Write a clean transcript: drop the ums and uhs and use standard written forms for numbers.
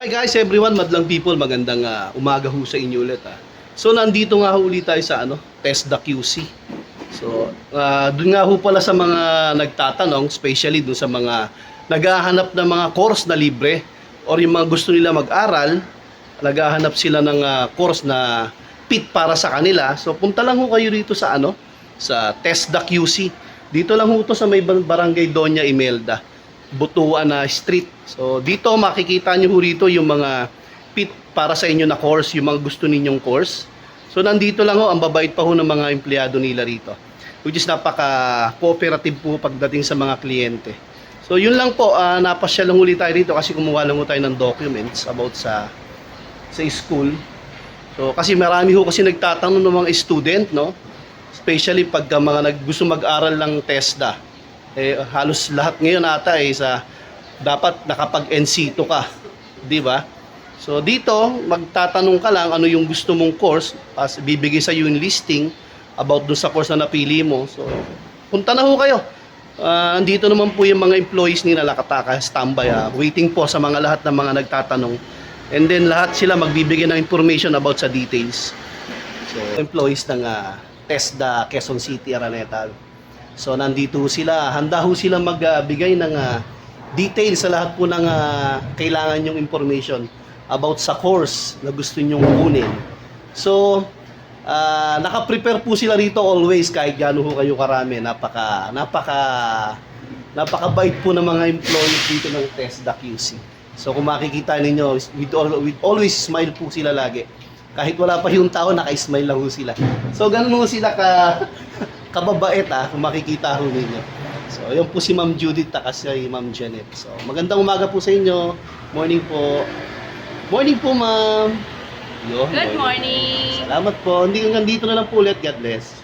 Hi guys, everyone, madlang people, magandang umaga ho sa inyo ulit. So nandito nga ho ulit tayo sa TESDA QC. So doon nga ho pala sa mga nagtatanong, especially doon sa mga naghahanap ng mga course na libre or yung mga gusto nila mag-aral, naghahanap sila ng course na fit para sa kanila. So punta lang ho kayo dito sa sa TESDA QC. Dito lang ho to sa may Barangay Doña Imelda, Butuan na Street. So dito makikita nyo ho rito yung mga fit para sa inyo na course, yung mga gusto ninyong course. So nandito lang ho, ang babait pa ho ng mga empleyado nila rito, which is napaka-cooperative po pagdating sa mga kliyente. So yun lang po, napasyal lang ulit tayo dito kasi kumuha lang ho tayo ng documents about sa school. So kasi marami ho kasi nagtatanong ng mga student, no? Especially pagka mga gusto mag-aral ng TESDA. Halos lahat ngayon ata dapat nakapag-NC2 ka, di ba? So dito, magtatanong ka lang ano yung gusto mong course, bibigay sa yung listing about dun sa course na napili mo. So punta na ho kayo. Andito naman po yung mga employees nila nakataka, standby, waiting po sa mga lahat ng mga nagtatanong. And then lahat sila magbibigay ng information about sa details. So employees ng TESDA Quezon City Araneta. So nandito sila, handa ho sila magbigay ng details sa lahat po ng kailangan yung information about sa course na gusto nyong kunin. So naka-prepare po sila rito always kahit gaano ho kayo karami. Napakabait po ng mga employees dito ng TESDA QC. So kung makikita ninyo, with always smile po sila lagi. Kahit wala pa yung tao, naka-smile lang ho sila. So ganun ho sila kababait kung makikita ho ninyo. So yun po si Ma'am Judith kasi Ma'am Janet. So magandang umaga po sa inyo. Morning po. Morning po, Ma'am. Good morning. Salamat po. Hindi hanggang dito na lang po ulit. God bless.